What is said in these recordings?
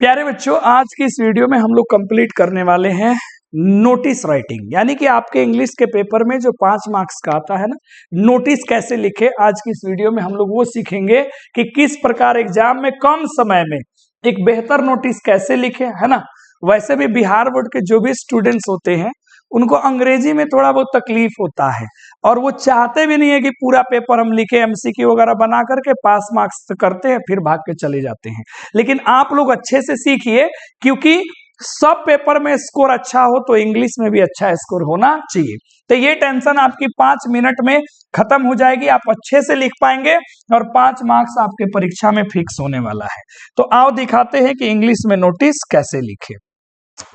प्यारे बच्चों, आज की इस वीडियो में हम लोग कंप्लीट करने वाले हैं नोटिस राइटिंग, यानी कि आपके इंग्लिश के पेपर में जो 5 मार्क्स का आता है ना, नोटिस कैसे लिखे। आज की इस वीडियो में हम लोग वो सीखेंगे कि किस प्रकार एग्जाम में कम समय में एक बेहतर नोटिस कैसे लिखे, है ना। वैसे भी बिहार बोर्ड के जो भी स्टूडेंट्स होते हैं उनको अंग्रेजी में थोड़ा बहुत तकलीफ होता है और वो चाहते भी नहीं है कि पूरा पेपर हम लिखे, एमसीक्यू वगैरह बना करके पास मार्क्स करते हैं फिर भाग के चले जाते हैं। लेकिन आप लोग अच्छे से सीखिए, क्योंकि सब पेपर में स्कोर अच्छा हो तो इंग्लिश में भी अच्छा स्कोर होना चाहिए। तो ये टेंशन आपकी 5 मिनट में खत्म हो जाएगी, आप अच्छे से लिख पाएंगे और 5 मार्क्स आपके परीक्षा में फिक्स होने वाला है। तो आओ दिखाते हैं कि इंग्लिश में नोटिस कैसे लिखे।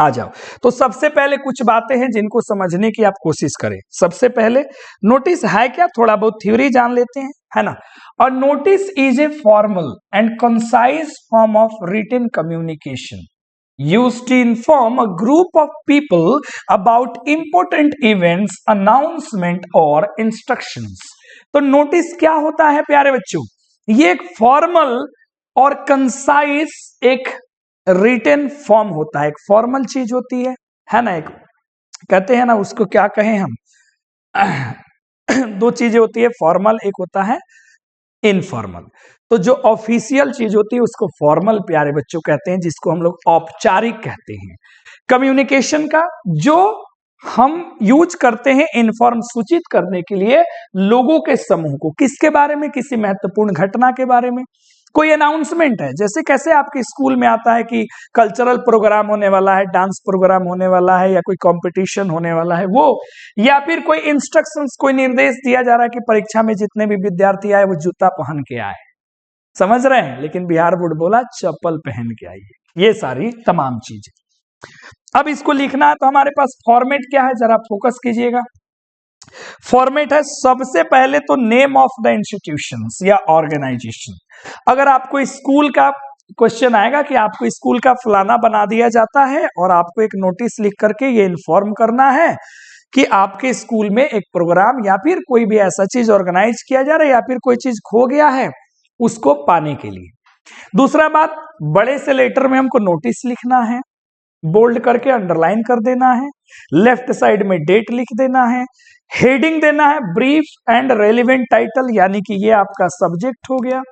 आ जाओ। तो सबसे पहले कुछ बातें हैं जिनको समझने की आप कोशिश करें। सबसे पहले नोटिस है क्या, थोड़ा बहुत थ्योरी जान लेते हैं, है ना। और notice is a formal and concise form of written communication used to inform a group of people about important events, announcement और instructions। तो नोटिस क्या होता है प्यारे बच्चों, ये एक फॉर्मल और कंसाइज एक रिटन फॉर्म होता है। एक फॉर्मल चीज होती है ना, एक कहते हैं ना उसको क्या कहें हम दो चीजें होती है, फॉर्मल एक होता है इनफॉर्मल। तो जो ऑफिशियल चीज होती है उसको फॉर्मल प्यारे बच्चों कहते हैं, जिसको हम लोग औपचारिक कहते हैं। कम्युनिकेशन का जो हम यूज करते हैं इन्फॉर्म सूचित करने के लिए लोगों के समूह को, किसके बारे में, किसी महत्वपूर्ण घटना के बारे में। कोई अनाउंसमेंट है, जैसे कैसे आपके स्कूल में आता है कि कल्चरल प्रोग्राम होने वाला है, डांस प्रोग्राम होने वाला है, या कोई कंपटीशन होने वाला है वो, या फिर कोई इंस्ट्रक्शंस, कोई निर्देश दिया जा रहा है कि परीक्षा में जितने भी विद्यार्थी आए वो जूता पहन के आए। समझ रहे हैं, लेकिन बिहार बोर्ड बोला चप्पल पहन के आइए। ये सारी तमाम चीजें। अब इसको लिखना है तो हमारे पास फॉर्मेट क्या है, जरा फोकस कीजिएगा। फॉर्मेट है सबसे पहले तो नेम ऑफ द इंस्टीट्यूशंस या ऑर्गेनाइजेशन। अगर आपको स्कूल का क्वेश्चन आएगा कि आपको स्कूल का फलाना बना दिया जाता है और आपको एक नोटिस लिख करके ये इन्फॉर्म करना है कि आपके स्कूल में एक प्रोग्राम या फिर कोई भी ऐसा चीज ऑर्गेनाइज किया जा रहा है या फिर कोई चीज खो गया है उसको पाने के लिए। दूसरा बात, बड़े से लेटर में हमको नोटिस लिखना है, बोल्ड करके अंडरलाइन कर देना है, लेफ्ट साइड में डेट लिख देना है, हेडिंग देना है ब्रीफ एंड रेलिवेंट टाइटल, यानी कि ये आपका सब्जेक्ट हो गया।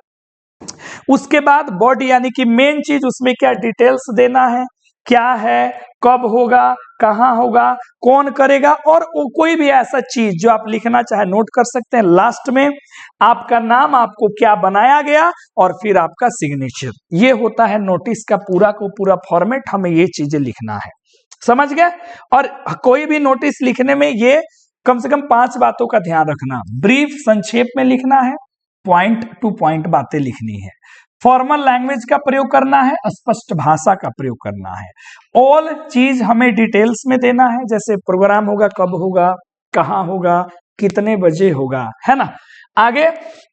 उसके बाद बॉडी यानी कि मेन चीज, उसमें क्या डिटेल्स देना है, क्या है, कब होगा, कहां होगा, कौन करेगा, और कोई भी ऐसा चीज जो आप लिखना चाहे नोट कर सकते हैं। लास्ट में आपका नाम, आपको क्या बनाया गया, और फिर आपका सिग्नेचर। ये होता है नोटिस का पूरा को पूरा फॉर्मेट, हमें ये चीजें लिखना है। समझ गए। और कोई भी नोटिस लिखने में ये कम से कम 5 बातों का ध्यान रखना। ब्रीफ, संक्षेप में लिखना है, पॉइंट टू पॉइंट बातें लिखनी है, फॉर्मल लैंग्वेज का प्रयोग करना है, स्पष्ट भाषा का प्रयोग करना है, ऑल चीज हमें डिटेल्स में देना है, जैसे प्रोग्राम होगा, कब होगा, कहां होगा, कितने बजे होगा, है ना। आगे,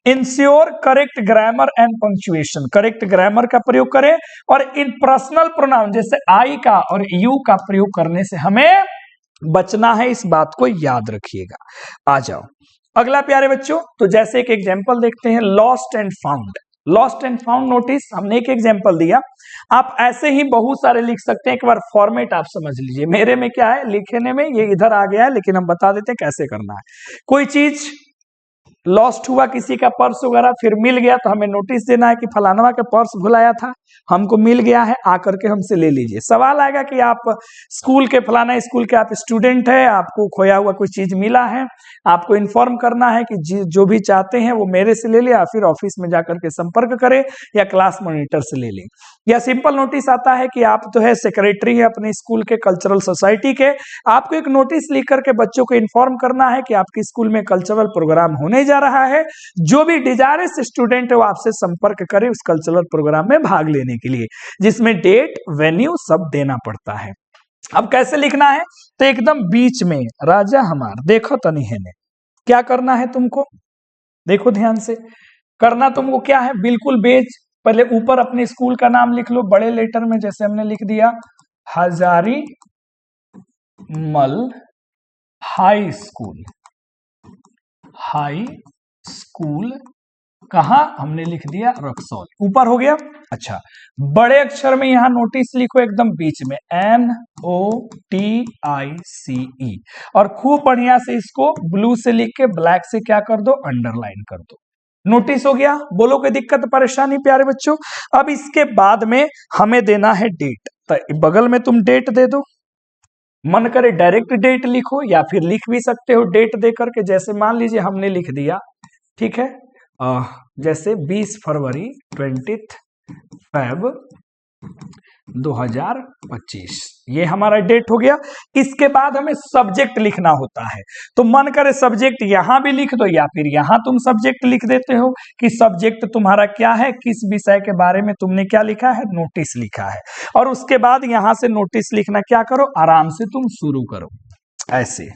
ensure correct grammar and punctuation, correct grammar का प्रयोग करें, और इन पर्सनल प्रोनाउन जैसे आई का और यू का प्रयोग करने से हमें बचना है, इस बात को याद रखिएगा। आ जाओ अगला प्यारे बच्चों, तो जैसे एक एग्जांपल देखते हैं, lost and found. Lost and found notice हमने एक एग्जांपल दिया, आप ऐसे ही बहुत सारे लिख सकते हैं। एक बार फॉर्मेट आप समझ लीजिए। मेरे में क्या है, लिखने में ये इधर आ गया है, लेकिन हम बता देते हैं कैसे करना है। कोई चीज लॉस्ट हुआ, किसी का पर्स वगैरह, फिर मिल गया तो हमें नोटिस देना है कि फलानवा का पर्स भुलाया था, हमको मिल गया है, आकर के हमसे ले लीजिए। सवाल आएगा कि आप स्कूल के फलाना स्कूल के आप स्टूडेंट है, आपको खोया हुआ कोई चीज मिला है, आपको इन्फॉर्म करना है कि जो भी चाहते हैं वो मेरे से ले ले, या फिर ऑफिस में जाकर के संपर्क करें, या क्लास मॉनिटर से ले लें। या सिंपल नोटिस आता है कि आप तो है सेक्रेटरी है अपने स्कूल के कल्चरल सोसाइटी के, आपको एक नोटिस लिख करके बच्चों को इन्फॉर्म करना है कि आपके स्कूल में कल्चरल प्रोग्राम होने जा रहा है, जो भी डिजायरस स्टूडेंट है वो आपसे संपर्क करे उस कल्चरल प्रोग्राम में भाग लेने के लिए, जिसमें डेट, वेन्यू सब देना पड़ता है। अब कैसे लिखना है, तो एकदम बीच में, राजा हमार देखो तनी है ने, क्या करना है तुमको, देखो ध्यान से करना तुमको क्या है, बिल्कुल बेच पहले ऊपर अपने स्कूल का नाम लिख लो बड़े लेटर में, जैसे हमने लिख दिया हजारी मल हाई स्कूल। हाई स्कूल कहा हमने लिख दिया, रक्सौल, ऊपर हो गया। अच्छा, बड़े अक्षर में यहां नोटिस लिखो एकदम बीच में, NOTICE, और खूब बढ़िया से इसको ब्लू से लिख के ब्लैक से क्या कर दो, अंडरलाइन कर दो। नोटिस हो गया, बोलो कोई दिक्कत परेशानी प्यारे बच्चों। अब इसके बाद में हमें देना है डेट, तो बगल में तुम डेट दे दो, मन करे डायरेक्ट डेट लिखो या फिर लिख भी सकते हो डेट दे करके, जैसे मान लीजिए हमने लिख दिया, ठीक है, जैसे 20 फरवरी 20 Feb 2025, ये हमारा डेट हो गया। इसके बाद हमें सब्जेक्ट लिखना होता है, तो मन करे सब्जेक्ट यहां भी लिख दो या फिर यहां तुम सब्जेक्ट लिख देते हो कि सब्जेक्ट तुम्हारा क्या है, किस विषय के बारे में तुमने क्या लिखा है, नोटिस लिखा है। और उसके बाद यहां से नोटिस लिखना क्या करो, आराम से तुम शुरू करो, ऐसे।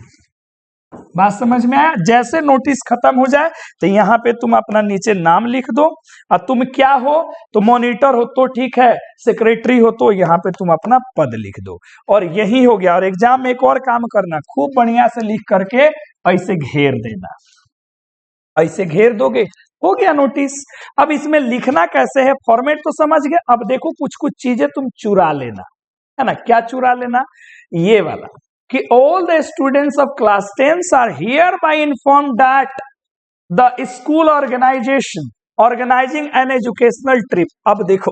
बात समझ में आया? जैसे नोटिस खत्म हो जाए तो यहाँ पे तुम अपना नीचे नाम लिख दो, और तुम क्या हो, तो मॉनिटर हो तो ठीक है, सेक्रेटरी हो तो यहाँ पे तुम अपना पद लिख दो, और यही हो गया। और एग्जाम में एक और काम करना, खूब बढ़िया से लिख करके ऐसे घेर देना, ऐसे घेर दोगे, हो गया नोटिस। अब इसमें लिखना कैसे है, फॉर्मेट तो समझ गए। अब देखो कुछ कुछ चीजें तुम चुरा लेना, है ना। क्या चुरा लेना, ये वाला कि all the students of class 10 are hereby informed that the school organizing an educational trip। अब देखो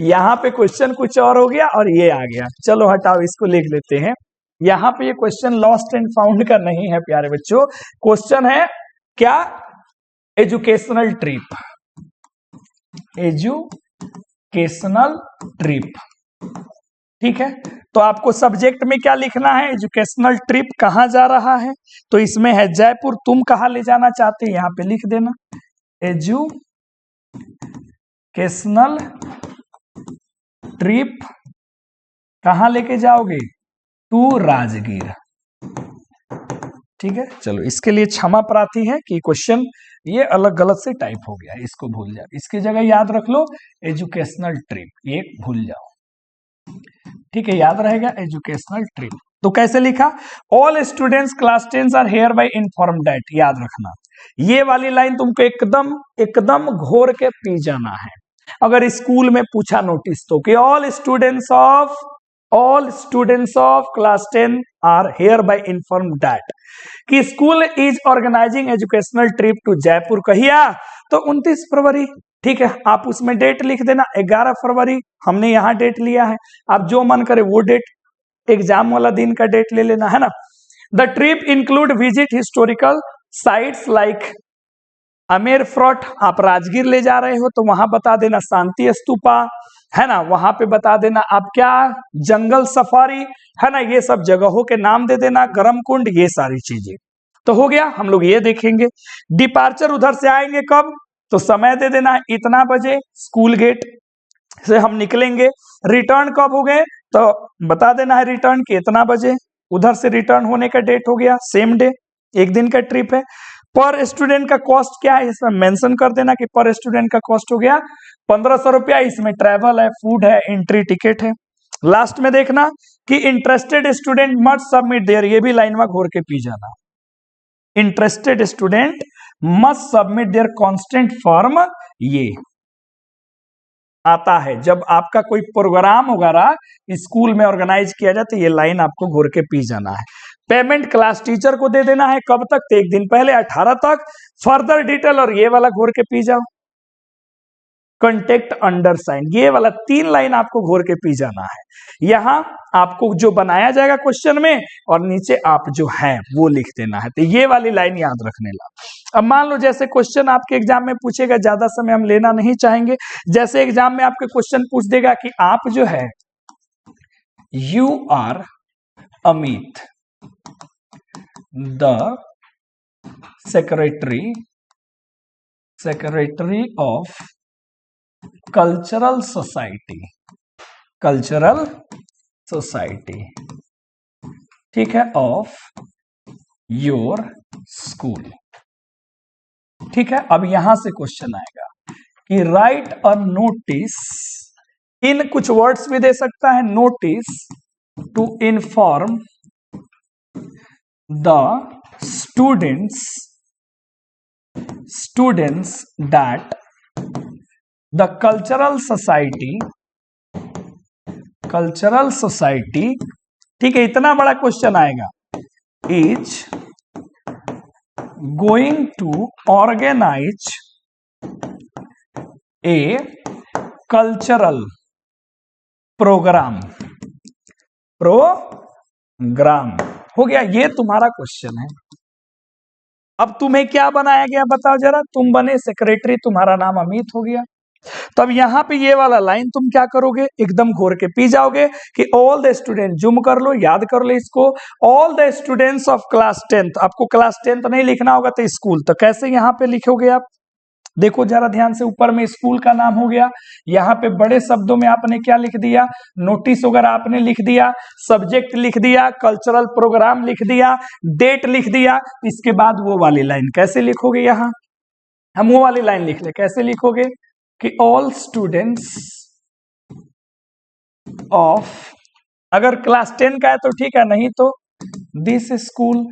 यहां पे क्वेश्चन कुछ और हो गया और ये आ गया, चलो हटाओ इसको लिख लेते हैं। यहां पे ये क्वेश्चन लॉस्ट एंड फाउंड का नहीं है प्यारे बच्चों, क्वेश्चन है क्या, एजुकेशनल ट्रिप, एजुकेशनल ट्रिप, ठीक है। तो आपको सब्जेक्ट में क्या लिखना है, एजुकेशनल ट्रिप कहां जा रहा है, तो इसमें है जयपुर, तुम कहां ले जाना चाहते हैं यहां पे लिख देना, एजुकेशनल ट्रिप कहां लेके जाओगे, टू राजगीर, ठीक है। चलो इसके लिए क्षमा प्रार्थी है कि क्वेश्चन ये अलग गलत से टाइप हो गया, इसको भूल जाओ, इसकी जगह याद रख लो एजुकेशनल ट्रिप, ये भूल जाओ, ठीक है, याद रहेगा एजुकेशनल ट्रिप। तो कैसे लिखा, all students class 10 are hereby inform that, याद रखना ये वाली लाइन तुमको एकदम एकदम घोर के पी जाना है। अगर स्कूल में पूछा नोटिस तो कि all students of class 10 are hereby inform that कि school is organising educational trip to Jaipur, कहिया तो 29 फरवरी, ठीक है। आप उसमें डेट लिख देना 11 फरवरी, हमने यहां डेट लिया है, आप जो मन करे वो डेट, एग्जाम वाला दिन का डेट ले लेना, है ना। The trip include visit historical sites like Amer fort, आप राजगीर ले जा रहे हो तो वहां बता देना शांति स्तूपा, है ना, वहां पे बता देना आप क्या, जंगल सफारी, है ना, ये सब जगहों के नाम दे देना, गरम कुंड, ये सारी चीजें। तो हो गया, हम लोग ये देखेंगे। डिपार्चर उधर से आएंगे कब, तो समय दे देना है इतना बजे, स्कूल गेट से हम निकलेंगे। रिटर्न कब हो गए, तो बता देना है रिटर्न कि इतना बजे, उधर से रिटर्न होने का डेट हो गया सेम डे, एक दिन का ट्रिप है। पर स्टूडेंट का कॉस्ट क्या है, इसमें मेंशन कर देना कि पर स्टूडेंट का कॉस्ट हो गया 1500 रुपया, इसमें ट्रैवल है, फूड है, एंट्री टिकट है। लास्ट में देखना कि interested student must submit there, ये भी लाइन में घोर के पी जाना, interested student must submit there constant form, ये आता है जब आपका कोई प्रोग्राम वगैरह स्कूल में ऑर्गेनाइज किया जाए तो ये लाइन आपको घोर के पी जाना है। पेमेंट क्लास टीचर को दे देना है कब तक, तो एक दिन पहले 18 तक। फर्दर डिटेल और ये वाला घोर के पी जाओ, कंटेक्ट अंडर साइन, ये वाला 3 लाइन आपको घोर के पी जाना है। यहां आपको जो बनाया जाएगा क्वेश्चन में और नीचे आप जो है वो लिख देना है, तो ये वाली लाइन याद रखने ला। अब मान लो जैसे क्वेश्चन आपके एग्जाम में पूछेगा, ज्यादा समय हम लेना नहीं चाहेंगे, जैसे एग्जाम में आपके क्वेश्चन पूछ देगा कि आप जो है you are Amit the secretary of cultural society, ठीक है, ऑफ योर स्कूल, ठीक है। अब यहां से क्वेश्चन आएगा कि राइट अ नोटिस, इन कुछ वर्ड्स भी दे सकता है, notice to inform the students that the cultural society, ठीक है, इतना बड़ा क्वेश्चन आएगा, is going to organise a cultural programme हो गया, ये तुम्हारा क्वेश्चन है। अब तुम्हें क्या बनाया गया बताओ जरा, तुम बने सेक्रेटरी, तुम्हारा नाम अमित हो गया। तब यहां पे ये वाला लाइन तुम क्या करोगे, एकदम घोर के पी जाओगे कि ऑल द स्टूडेंट, जूम कर लो, याद कर लो इसको, all the students of class 10th, आपको क्लास 10th नहीं लिखना होगा तो स्कूल, तो कैसे यहां पे लिखोगे आप, देखो जरा ध्यान से, ऊपर में स्कूल का नाम हो गया, यहाँ पे बड़े शब्दों में आपने क्या लिख दिया, नोटिस वगैरह आपने लिख दिया, सब्जेक्ट लिख दिया, कल्चरल प्रोग्राम लिख दिया, डेट लिख दिया, इसके बाद वो वाली लाइन कैसे लिखोगे, यहाँ हम वो वाली लाइन लिख ले, कैसे लिखोगे कि ऑल स्टूडेंट्स ऑफ, अगर क्लास 10 का है तो ठीक है, नहीं तो दिस स्कूल,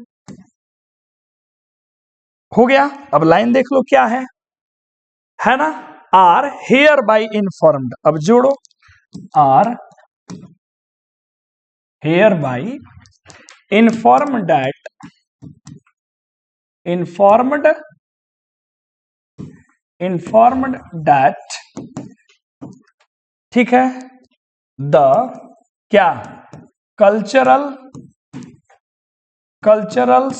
हो गया। अब लाइन देख लो क्या है ना, आर हेयर बाई इन्फॉर्म्ड, अब जोड़ो, are hereby informed that, ठीक है, द क्या cultural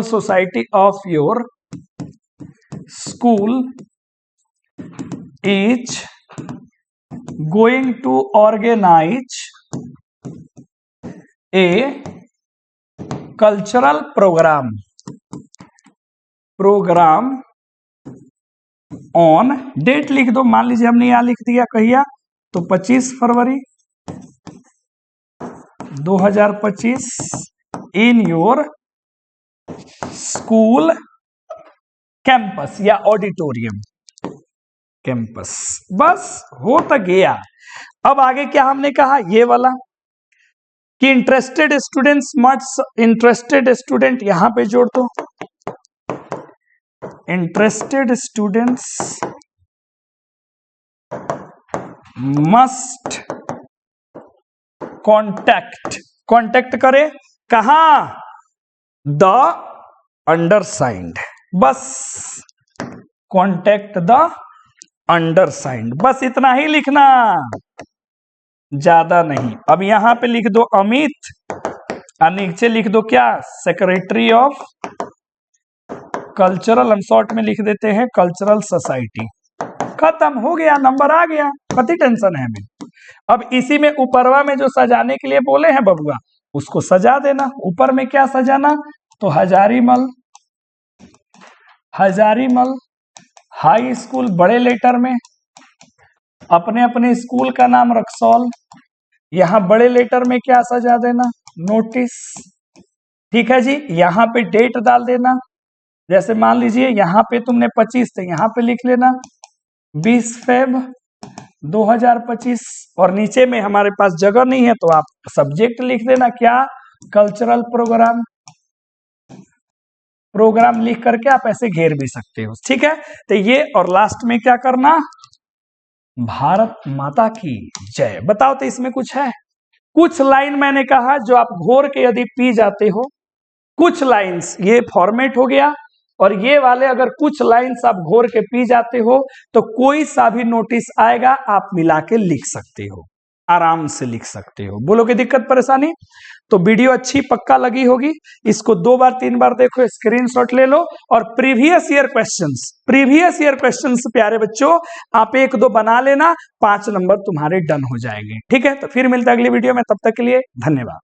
society of your school is going to organise a cultural programme on, date लिख दो, मान लीजिए हमने यहां लिख दिया कहिया, तो 25 फरवरी 2025 इन योर स्कूल कैंपस या ऑडिटोरियम कैंपस, बस हो तो गया। अब आगे क्या हमने कहा, ये वाला कि इंटरेस्टेड स्टूडेंट यहां पे जोड़ दो, इंटरेस्टेड स्टूडेंट्स मस्ट कॉन्टैक्ट करे, कहा, द अंडरसाइंड, बस कॉन्टैक्ट द अंडरसाइंड, बस इतना ही लिखना, ज्यादा नहीं। अब यहां पे लिख दो अमित, और नीचे लिख दो क्या, सेक्रेटरी ऑफ कल्चरल, हम शॉर्ट में लिख देते हैं कल्चरल सोसाइटी, खत्म हो गया, नंबर आ गया, कति टेंशन है हमें। अब इसी में ऊपरवा में जो सजाने के लिए बोले हैं बबुआ, उसको सजा देना। ऊपर में क्या सजाना, तो हजारीमल हाई स्कूल, बड़े लेटर में, अपने अपने स्कूल का नाम रक्सौल, यहां बड़े लेटर में क्या सजा देना, नोटिस, ठीक है जी। यहां पे डेट डाल देना, जैसे मान लीजिए यहां पे तुमने 25 थे, यहां पे लिख लेना 20 फेब 2025, और नीचे में हमारे पास जगह नहीं है तो आप सब्जेक्ट लिख देना क्या, कल्चरल प्रोग्राम लिख करके आप ऐसे घेर भी सकते हो, ठीक है। तो ये, और लास्ट में क्या करना, भारत माता की जय। बताओ तो इसमें कुछ है, कुछ लाइन मैंने कहा जो आप घोर के यदि पी जाते हो, कुछ लाइंस, ये फॉर्मेट हो गया, और ये वाले अगर कुछ लाइंस आप घोर के पी जाते हो तो कोई सा भी नोटिस आएगा आप मिला के लिख सकते हो, आराम से लिख सकते हो। बोलो कि दिक्कत परेशानी, तो वीडियो अच्छी पक्का लगी होगी, इसको 2 बार 3 बार देखो, स्क्रीनशॉट ले लो, और प्रीवियस ईयर क्वेश्चंस प्यारे बच्चों आप 1-2 बना लेना, 5 नंबर तुम्हारे डन हो जाएंगे, ठीक है। तो फिर मिलते हैं अगली वीडियो में, तब तक के लिए धन्यवाद।